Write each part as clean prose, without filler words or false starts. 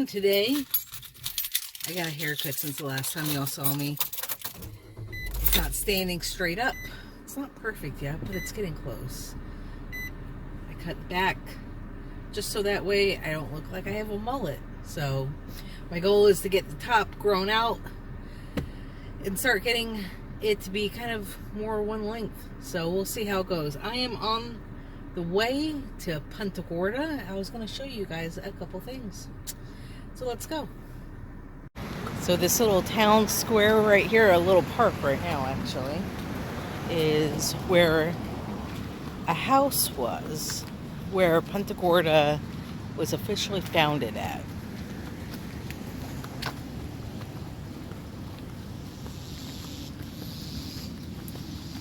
on today. I got a haircut since the last time y'all saw me. It's not standing straight up. It's not perfect yet, but it's getting close. I cut back just so that way I don't look like I have a mullet. So my goal is to get the top grown out and start getting it to be kind of more one length. So we'll see how it goes. I am on the way to Punta Gorda. I was going to show you guys a couple things. So let's go. So this little town square right here, a little park right now actually, is where a house was, where Punta Gorda was officially founded at.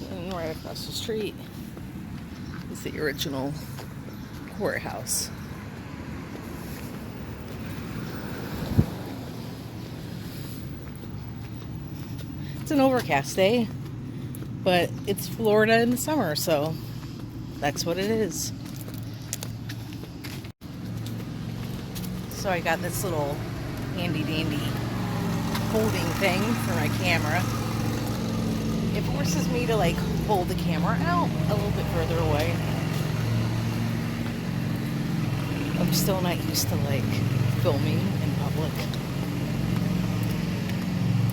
And right across the street is the original courthouse. It's an overcast day, but it's Florida in the summer, so that's what it is. So I got this little handy dandy holding thing for my camera. It forces me to like hold the camera out a little bit further away. I'm still not used to like filming in public.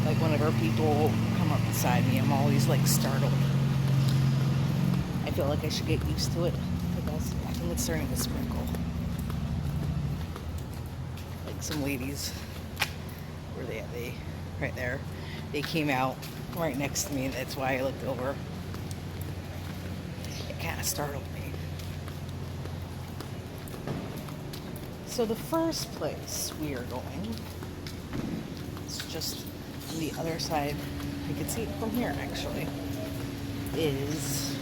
Like whenever people come up beside me, I'm always like startled. I feel like I should get used to it. I think it's starting to sprinkle. Like some ladies, where they at? They right there. They came out right next to me. That's why I looked over. It kind of startled me. So the first place we are going, it's just on the other side, you can see it from here actually, is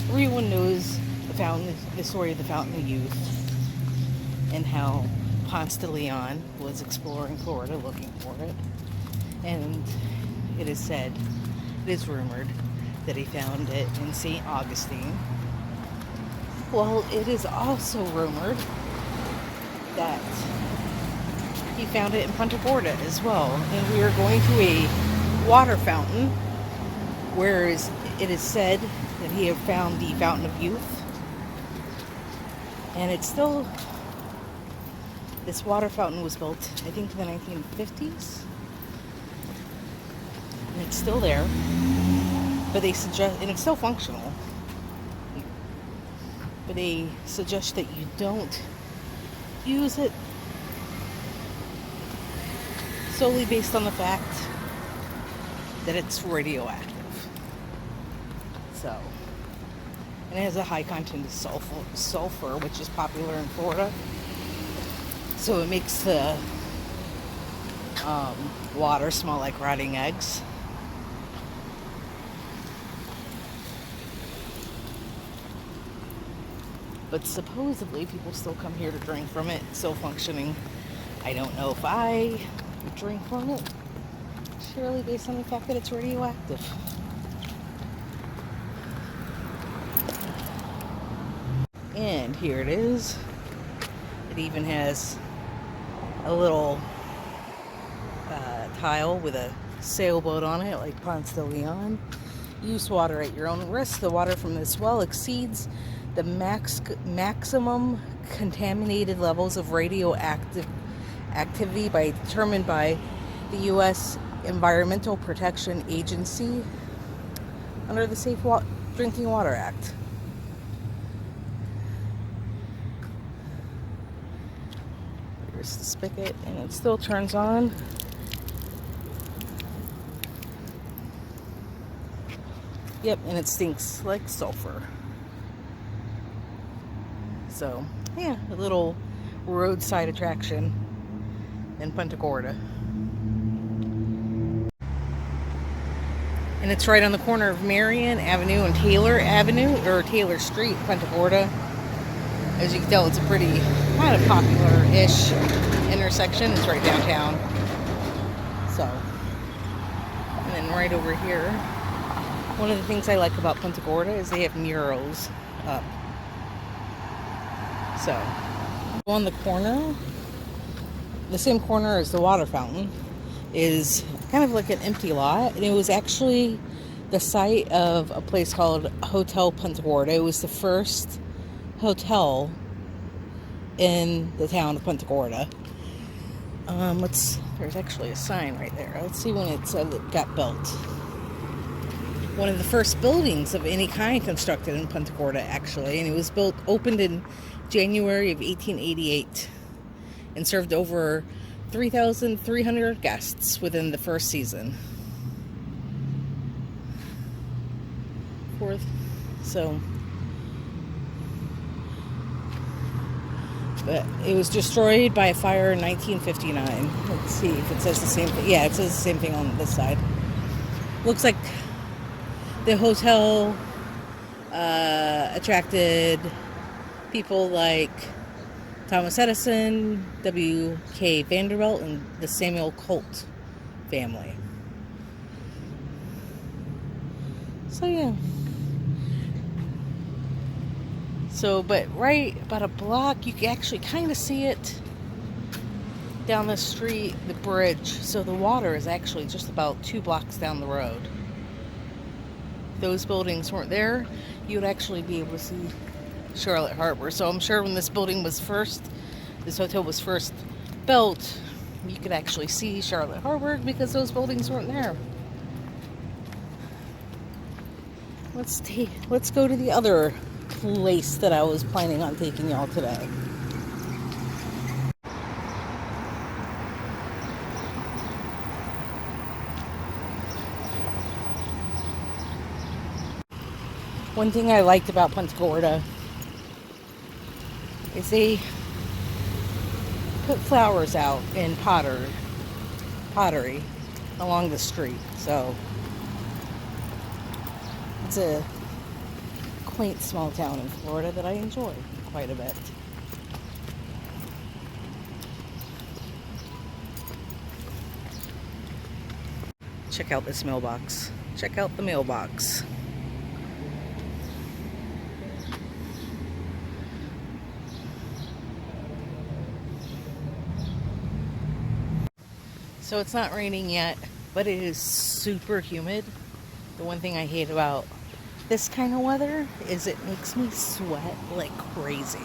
everyone knows the story of the Fountain of Youth and how Ponce De Leon was exploring Florida looking for it, and it is rumored that he found it in St. Augustine. Well, it is also rumored that he found it in Punta Gorda as well. And we are going to a water fountain where it is said that he had found the Fountain of Youth. And it's still, this water fountain was built, I think, in the 1950s. And it's still there. But they suggest, and it's still functional. But they suggest that you don't use it solely based on the fact that it's radioactive. So, and it has a high content of sulfur, which is popular in Florida. So it makes the water smell like rotting eggs. But supposedly people still come here to drink from it. It's still functioning. I don't know if I would drink from it, surely based on the fact that it's radioactive. And here it is. It even has a little tile with a sailboat on it, like Ponce De Leon. Use water at your own risk. The water from this well exceeds the maximum contaminated levels of radioactive activity determined by the U.S. Environmental Protection Agency under the Safe Drinking Water Act. Here's the spigot, and it still turns on. Yep, and it stinks like sulfur. So, yeah, a little roadside attraction in Punta Gorda. And it's right on the corner of Marion Avenue and Taylor Avenue, or Taylor Street, Punta Gorda. As you can tell, it's a pretty kind of popular-ish intersection. It's right downtown. So, and then right over here, one of the things I like about Punta Gorda is they have murals up. So, On the corner, the same corner as the water fountain, is kind of like an empty lot, and it was actually the site of a place called Hotel Punta Gorda. It was the first hotel in the town of Punta Gorda. There's actually a sign right there. Let's see when it said it got built. One of the first buildings of any kind constructed in Punta Gorda, actually, and it was opened in January of 1888 and served over 3,300 guests within the first season. But it was destroyed by a fire in 1959. Let's see if it says the same thing. Yeah, it says the same thing on this side. Looks like the hotel attracted people like Thomas Edison, W.K. Vanderbilt, and the Samuel Colt family. So, yeah. But right about a block, you can actually kind of see it down the street, the bridge. So the water is actually just about 2 blocks down the road. If those buildings weren't there, you would actually be able to see Charlotte Harbor. So I'm sure when this hotel was first built, you could actually see Charlotte Harbor because those buildings weren't there. Let's go to the other place that I was planning on taking y'all today. One thing I liked about Punta Gorda is they put flowers out in pottery along the street. So it's a quaint small town in Florida that I enjoy quite a bit. Check out this mailbox. Check out the mailbox. So it's not raining yet, but it is super humid. The one thing I hate about this kind of weather is it makes me sweat like crazy.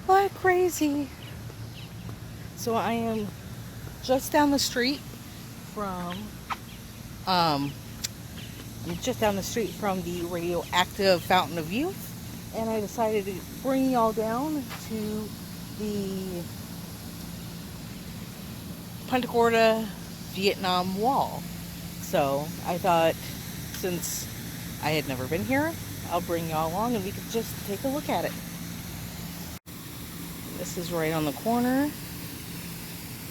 Like crazy. So I am just down the street from the Radioactive Fountain of Youth, and I decided to bring y'all down to the Punta Gorda Vietnam Wall. So I thought, since I had never been here, I'll bring y'all along and we could just take a look at it. This is right on the corner.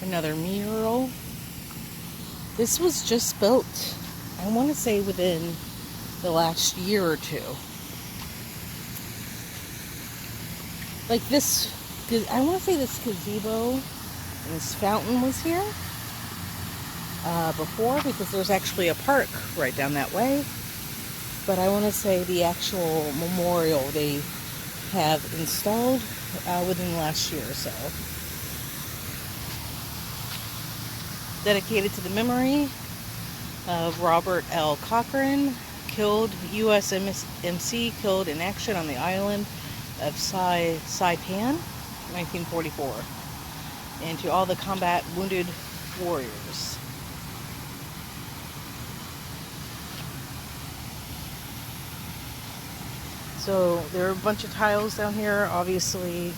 Another mural. This was just built, I want to say, within the last year or two. Like this, I want to say this gazebo and this fountain was here before, because there's actually a park right down that way. But I want to say the actual memorial they have installed within the last year or so. Dedicated to the memory of Robert L. Cochran, USMC, killed in action on the island of Saipan, 1944. And to all the combat wounded warriors. So there are a bunch of tiles down here, obviously,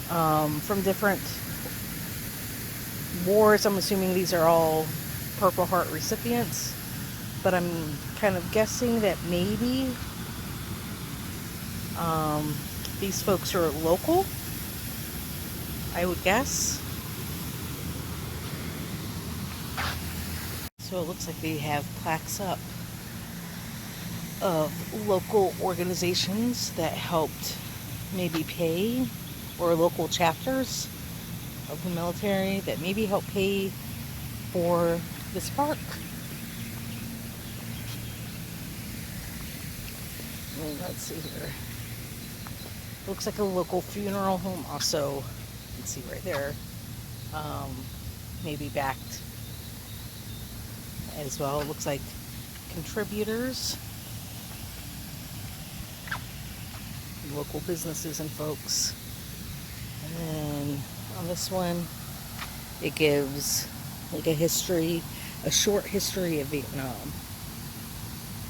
from different wars. I'm assuming these are all Purple Heart recipients, but I'm kind of guessing that maybe these folks are local, I would guess. So it looks like they have plaques up of local organizations that helped maybe pay, or local chapters of the military that maybe helped pay for this park. Let's see here. Looks like a local funeral home also. You can see right there. Maybe backed as well. It looks like contributors, local businesses and folks. And then on this one, it gives like a history, a short history of Vietnam.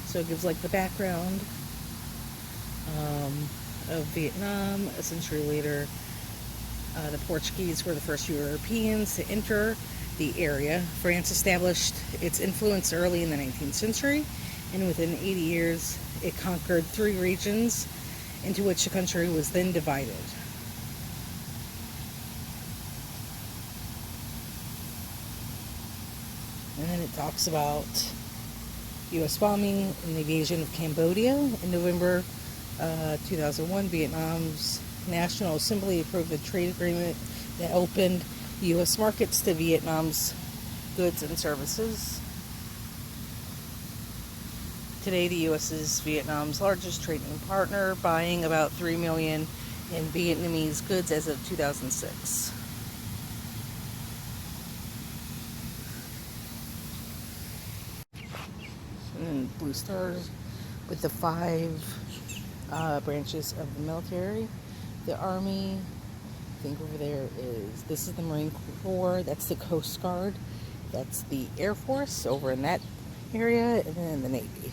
So it gives like the background of Vietnam. A century later, the Portuguese were the first Europeans to enter the area. France established its influence early in the 19th century, and within 80 years, it conquered 3 regions into which the country was then divided. And then it talks about U.S. bombing and the invasion of Cambodia. In November 2001, Vietnam's National Assembly approved a trade agreement that opened U.S. markets to Vietnam's goods and services. Today, the U.S. is Vietnam's largest trading partner, buying about $3 million in Vietnamese goods as of 2006. And blue stars with the 5 branches of the military. The Army, I think over there is, this is the Marine Corps, that's the Coast Guard, that's the Air Force over in that area, and then the Navy.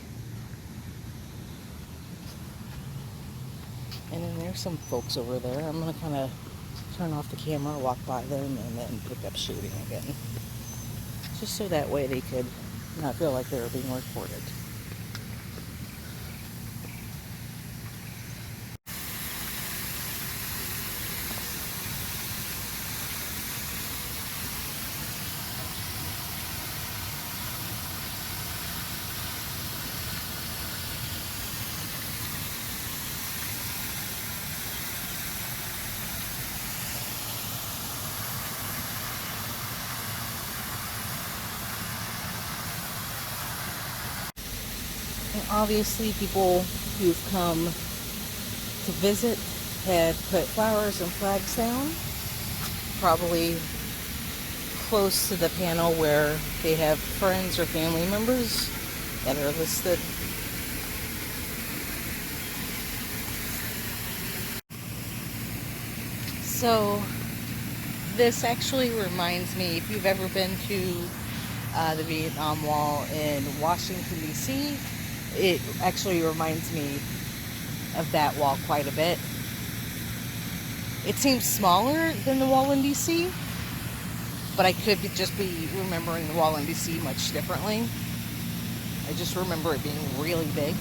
And then there's some folks over there. I'm going to kind of turn off the camera, walk by them, and then pick up shooting again. Just so that way they could not feel like they were being recorded. And obviously people who've come to visit have put flowers and flags down, probably close to the panel where they have friends or family members that are listed. So this actually reminds me, if you've ever been to the Vietnam Wall in Washington, D.C., it actually reminds me of that wall quite a bit. It seems smaller than the wall in D.C., but I could just be remembering the wall in D.C. much differently. I just remember it being really big.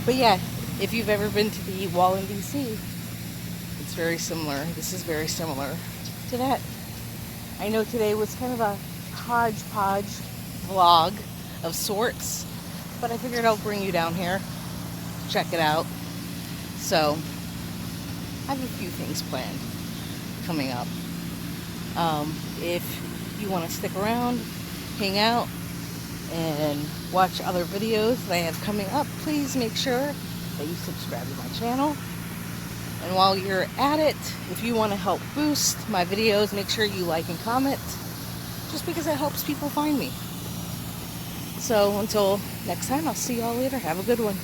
But yeah, if you've ever been to the wall in D.C., it's very similar. This is very similar to that. I know today was kind of a hodgepodge vlog of sorts, but I figured I'll bring you down here, check it out. So I have a few things planned coming up. If you want to stick around, hang out, and watch other videos that I have coming up, please make sure that you subscribe to my channel. And while you're at it, if you want to help boost my videos, make sure you like and comment, just because it helps people find me. So until next time, I'll see y'all later. Have a good one.